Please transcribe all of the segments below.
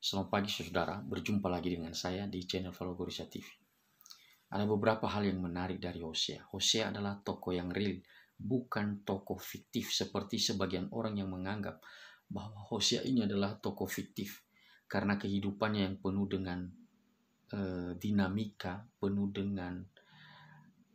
Selamat pagi saudara, berjumpa lagi dengan saya di channel Valogorisha TV. Ada beberapa hal yang menarik dari Hosea. Hosea adalah tokoh yang real, bukan tokoh fiktif seperti sebagian orang yang menganggap bahwa Hosea ini adalah tokoh fiktif karena kehidupannya yang penuh dengan dinamika, penuh dengan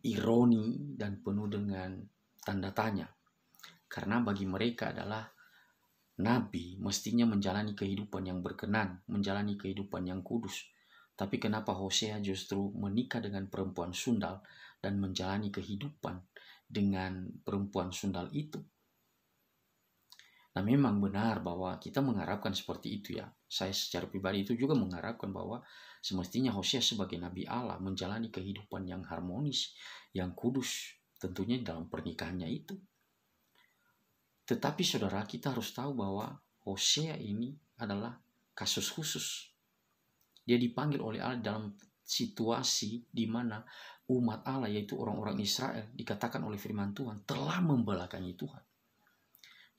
ironi, dan penuh dengan tanda tanya. Karena bagi mereka adalah nabi mestinya menjalani kehidupan yang berkenan, menjalani kehidupan yang kudus. Tapi kenapa Hosea justru menikah dengan perempuan sundal dan menjalani kehidupan dengan perempuan sundal itu? Nah, memang benar bahwa kita mengharapkan seperti itu ya. Saya secara pribadi itu juga mengharapkan bahwa semestinya Hosea sebagai nabi Allah menjalani kehidupan yang harmonis, yang kudus, tentunya dalam pernikahannya itu. Tetapi saudara, kita harus tahu bahwa Hosea ini adalah kasus khusus. Dia dipanggil oleh Allah dalam situasi di mana umat Allah, yaitu orang-orang Israel, dikatakan oleh firman Tuhan telah membelakangi Tuhan.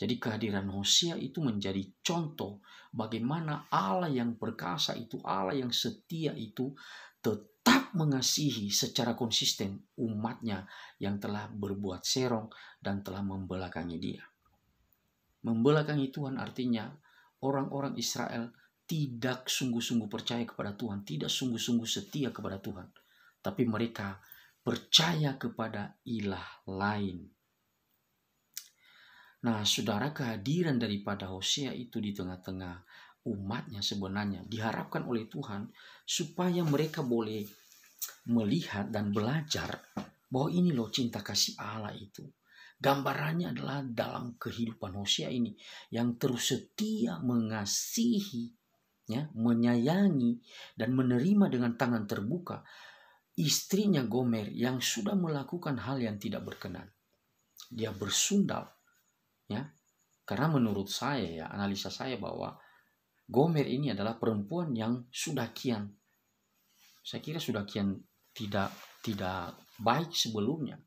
Jadi kehadiran Hosea itu menjadi contoh bagaimana Allah yang perkasa itu, Allah yang setia itu tetap mengasihi secara konsisten umatnya yang telah berbuat serong dan telah membelakangi dia. Membelakangi Tuhan artinya orang-orang Israel tidak sungguh-sungguh percaya kepada Tuhan, tidak sungguh-sungguh setia kepada Tuhan, tapi mereka percaya kepada ilah lain. Nah, saudara, kehadiran daripada Hosea itu di tengah-tengah umatnya sebenarnya diharapkan oleh Tuhan supaya mereka boleh melihat dan belajar bahwa ini loh cinta kasih Allah itu. Gambarannya adalah dalam kehidupan Hosea ini yang terus setia mengasihi, ya, menyayangi dan menerima dengan tangan terbuka istrinya Gomer yang sudah melakukan hal yang tidak berkenan. Dia bersundal, ya, karena menurut saya ya, analisa saya bahwa Gomer ini adalah perempuan yang saya kira sudah kian tidak baik sebelumnya.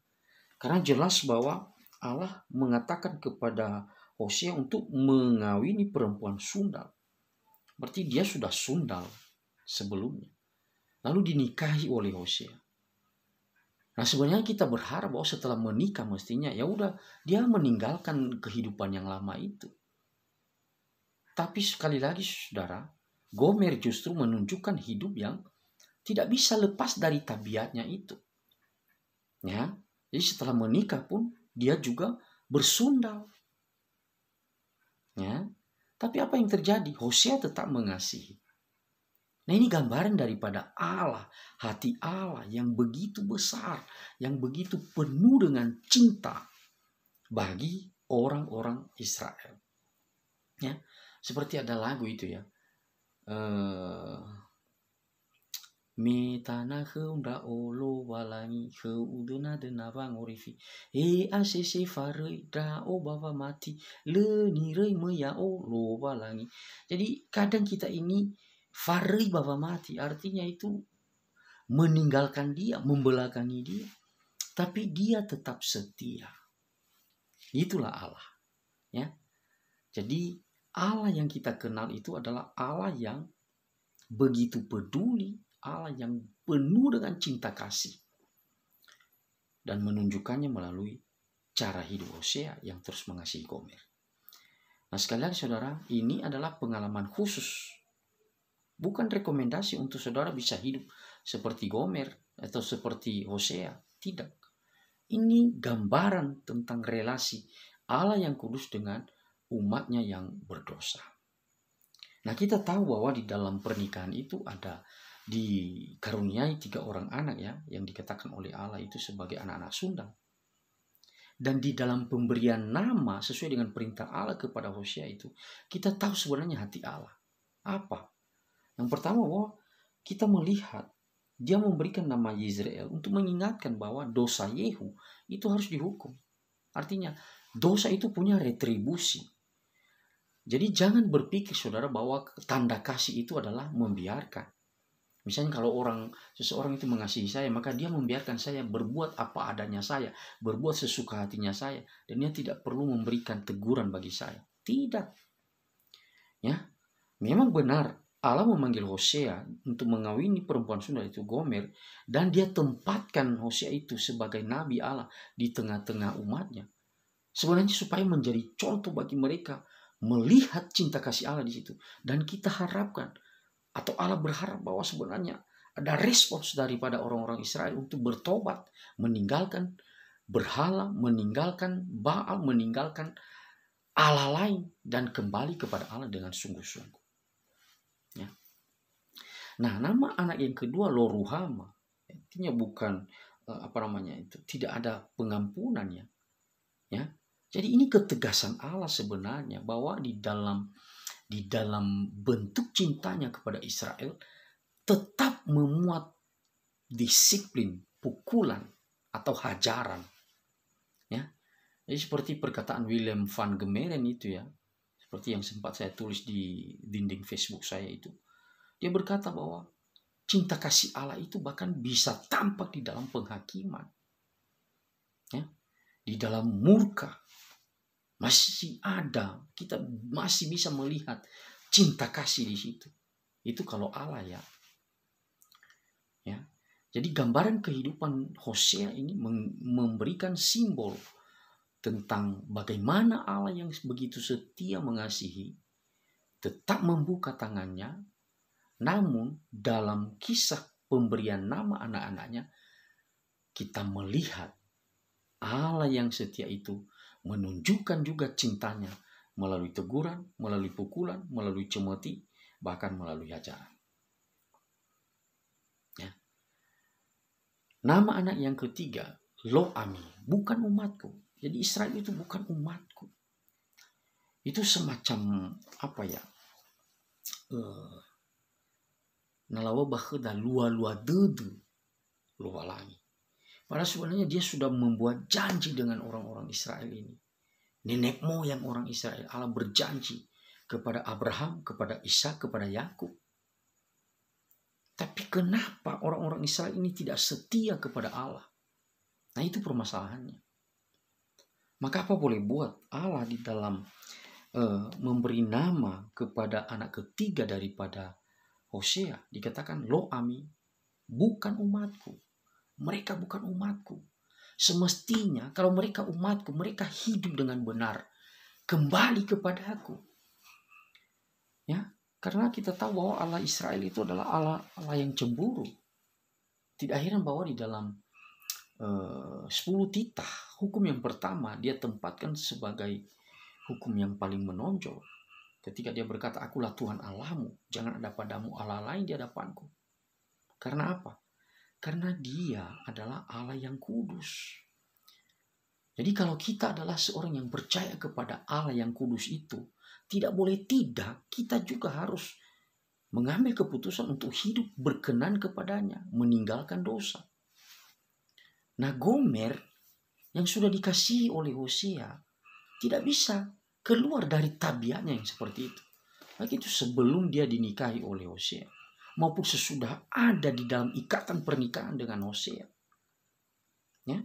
Karena jelas bahwa Allah mengatakan kepada Hosea untuk mengawini perempuan sundal. Berarti dia sudah sundal sebelumnya. Lalu dinikahi oleh Hosea. Nah, sebenarnya kita berharap bahwa setelah menikah mestinya ya udah dia meninggalkan kehidupan yang lama itu. Tapi sekali lagi saudara, Gomer justru menunjukkan hidup yang tidak bisa lepas dari tabiatnya itu. Ya, jadi setelah menikah pun dia juga bersundal. Ya. Tapi apa yang terjadi? Hosea tetap mengasihi. Nah, ini gambaran daripada Allah, hati Allah yang begitu besar, yang begitu penuh dengan cinta bagi orang-orang Israel. Ya, seperti ada lagu itu ya. Me tanah heunda olo walangi heudena dena bangorifi asese farei da o bava mati le nirei meya olo walangi. Jadi kadang kita ini farei bava mati artinya itu meninggalkan dia, membelakangi dia, tapi dia tetap setia. Itulah Allah, ya. Jadi Allah yang kita kenal itu adalah Allah yang begitu peduli, Allah yang penuh dengan cinta kasih. Dan menunjukkannya melalui cara hidup Hosea yang terus mengasihi Gomer. Nah, sekali lagi saudara, ini adalah pengalaman khusus. Bukan rekomendasi untuk saudara bisa hidup seperti Gomer atau seperti Hosea. Tidak. Ini gambaran tentang relasi Allah yang kudus dengan umatnya yang berdosa. Nah, kita tahu bahwa di dalam pernikahan itu ada dikaruniai 3 orang anak ya, yang dikatakan oleh Allah itu sebagai anak-anak sundal. Dan di dalam pemberian nama sesuai dengan perintah Allah kepada Hosea itu, kita tahu sebenarnya hati Allah. Apa? Yang pertama bahwa kita melihat dia memberikan nama Yisrael untuk mengingatkan bahwa dosa Yehu itu harus dihukum. Artinya dosa itu punya retribusi. Jadi jangan berpikir saudara bahwa tanda kasih itu adalah membiarkan. Misalnya kalau seseorang itu mengasihi saya, maka dia membiarkan saya berbuat apa adanya saya, berbuat sesuka hatinya saya, dan dia tidak perlu memberikan teguran bagi saya. Tidak. Ya, memang benar Allah memanggil Hosea untuk mengawini perempuan Sunda itu Gomer, dan dia tempatkan Hosea itu sebagai nabi Allah di tengah-tengah umatnya. Sebenarnya supaya menjadi contoh bagi mereka melihat cinta kasih Allah di situ. Dan kita harapkan atau Allah berharap bahwa sebenarnya ada respons daripada orang-orang Israel untuk bertobat, meninggalkan berhala, meninggalkan Baal, meninggalkan Allah lain dan kembali kepada Allah dengan sungguh-sungguh. Ya. Nah, nama anak yang kedua Loruhama, artinya bukan tidak ada pengampunannya. Ya, jadi ini ketegasan Allah sebenarnya bahwa di dalam bentuk cintanya kepada Israel tetap memuat disiplin, pukulan atau hajaran. Ya, jadi seperti perkataan Willem van Gemeren itu ya, seperti yang sempat saya tulis di dinding Facebook saya itu. Dia berkata bahwa cinta kasih Allah itu bahkan bisa tampak di dalam penghakiman. Ya, di dalam murka. Masih ada, kita masih bisa melihat cinta kasih di situ. Itu kalau Allah ya. Ya. Jadi gambaran kehidupan Hosea ini memberikan simbol tentang bagaimana Allah yang begitu setia mengasihi tetap membuka tangannya. Namun dalam kisah pemberian nama anak-anaknya, kita melihat Allah yang setia itu menunjukkan juga cintanya melalui teguran, melalui pukulan, melalui cemoti, bahkan melalui hajaran. Ya. Nama anak yang ketiga, Lo-ami, bukan umatku. Jadi Israel itu bukan umatku. Itu semacam apa ya? Nalawa baheda lua-lua dedu lua lagi. Padahal sebenarnya dia sudah membuat janji dengan orang-orang Israel ini. Nenek moyang orang Israel, Allah berjanji kepada Abraham, kepada Ishak, kepada Yakub. Tapi kenapa orang-orang Israel ini tidak setia kepada Allah? Nah, itu permasalahannya. Maka apa boleh buat Allah di dalam memberi nama kepada anak ketiga daripada Hosea, dikatakan Lo-ami, bukan umatku. Mereka bukan umatku. Semestinya kalau mereka umatku, mereka hidup dengan benar. Kembali kepada aku. Ya, karena kita tahu bahwa Allah Israel itu adalah Allah yang cemburu. Tidak heran bahwa di dalam 10 titah, hukum yang pertama dia tempatkan sebagai hukum yang paling menonjol. Ketika dia berkata, akulah Tuhan Allahmu, jangan ada padamu Allah lain di hadapanku. Karena apa? Karena dia adalah Allah yang kudus. Jadi kalau kita adalah seorang yang percaya kepada Allah yang kudus itu, tidak boleh tidak, kita juga harus mengambil keputusan untuk hidup berkenan kepadanya, meninggalkan dosa. Nah, Gomer yang sudah dikasihi oleh Hosea tidak bisa keluar dari tabiatnya yang seperti itu. Baik itu sebelum dia dinikahi oleh Hosea maupun sesudah ada di dalam ikatan pernikahan dengan Hosea. Ya.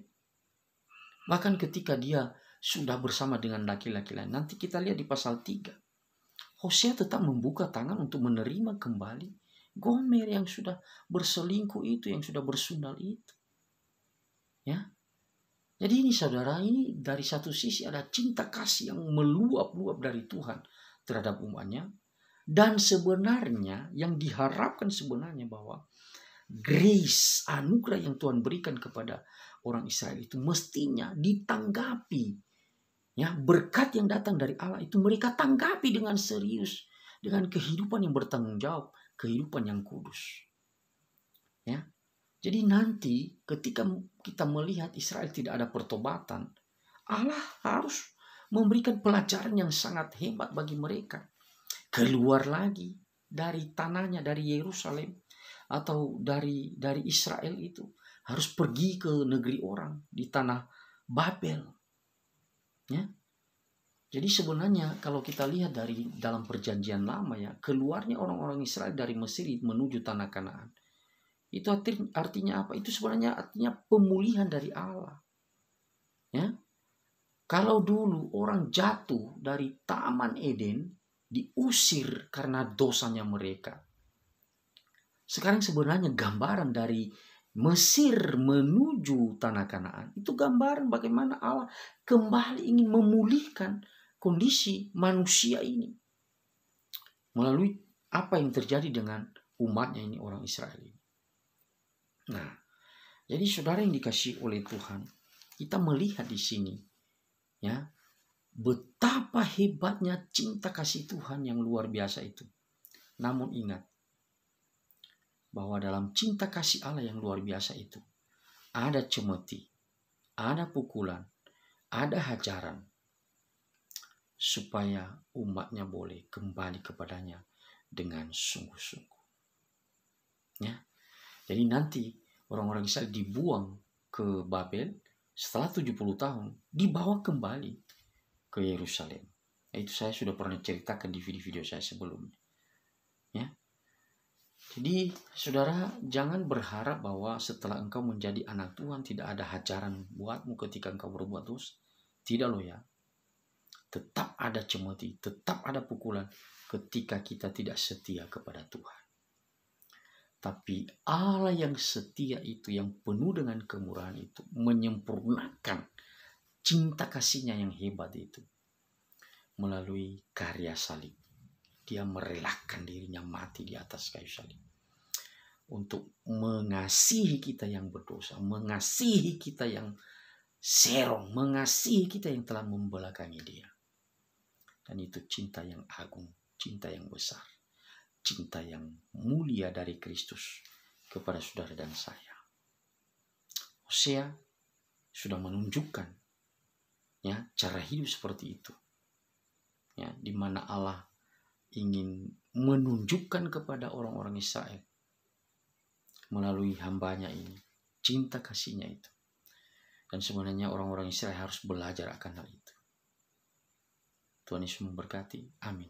Bahkan ketika dia sudah bersama dengan laki-laki lain. Nanti kita lihat di pasal 3. Hosea tetap membuka tangan untuk menerima kembali Gomer yang sudah berselingkuh itu, yang sudah bersundal itu. Ya. Jadi ini saudara, ini dari satu sisi ada cinta kasih yang meluap-luap dari Tuhan terhadap umatnya. Dan sebenarnya yang diharapkan sebenarnya bahwa grace, anugerah yang Tuhan berikan kepada orang Israel itu mestinya ditanggapi. Ya, berkat yang datang dari Allah itu mereka tanggapi dengan serius. Dengan kehidupan yang bertanggung jawab, kehidupan yang kudus. Ya. Jadi nanti ketika kita melihat Israel tidak ada pertobatan, Allah harus memberikan pelajaran yang sangat hebat bagi mereka. Keluar lagi dari tanahnya, dari Yerusalem atau dari Israel itu, harus pergi ke negeri orang di tanah Babel. Ya. Jadi sebenarnya kalau kita lihat dari dalam perjanjian lama ya, keluarnya orang-orang Israel dari Mesir menuju tanah Kanaan. Itu artinya apa? Itu sebenarnya artinya pemulihan dari Allah. Ya. Kalau dulu orang jatuh dari Taman Eden, diusir karena dosanya mereka. Sekarang sebenarnya gambaran dari Mesir menuju tanah Kanaan itu gambaran bagaimana Allah kembali ingin memulihkan kondisi manusia ini melalui apa yang terjadi dengan umatnya ini, orang Israel ini. Nah, jadi saudara yang dikasihi oleh Tuhan, kita melihat di sini ya betapa hebatnya cinta kasih Tuhan yang luar biasa itu. Namun ingat bahwa dalam cinta kasih Allah yang luar biasa itu ada cemeti, ada pukulan, ada hajaran supaya umatnya boleh kembali kepadanya dengan sungguh-sungguh. Ya. Jadi nanti orang-orang Israel dibuang ke Babel setelah 70 tahun, dibawa kembali ke Yerusalem. Itu saya sudah pernah ceritakan di video-video saya sebelumnya. Ya. Jadi saudara jangan berharap bahwa setelah engkau menjadi anak Tuhan tidak ada hajaran buatmu ketika engkau berbuat dosa. Tidak loh ya. Tetap ada cemeti, tetap ada pukulan ketika kita tidak setia kepada Tuhan. Tapi Allah yang setia itu, yang penuh dengan kemurahan itu, menyempurnakan cinta kasihnya yang hebat itu melalui karya salib. Dia merelakan dirinya mati di atas kayu salib untuk mengasihi kita yang berdosa, mengasihi kita yang serong, mengasihi kita yang telah membelakangi dia. Dan itu cinta yang agung, cinta yang besar, cinta yang mulia dari Kristus kepada saudara dan saya. Hosea sudah menunjukkan ya cara hidup seperti itu. Ya, di mana Allah ingin menunjukkan kepada orang-orang Israel melalui hambanya ini cinta kasihnya itu. Dan sebenarnya orang-orang Israel harus belajar akan hal itu. Tuhan Yesus memberkati. Amin.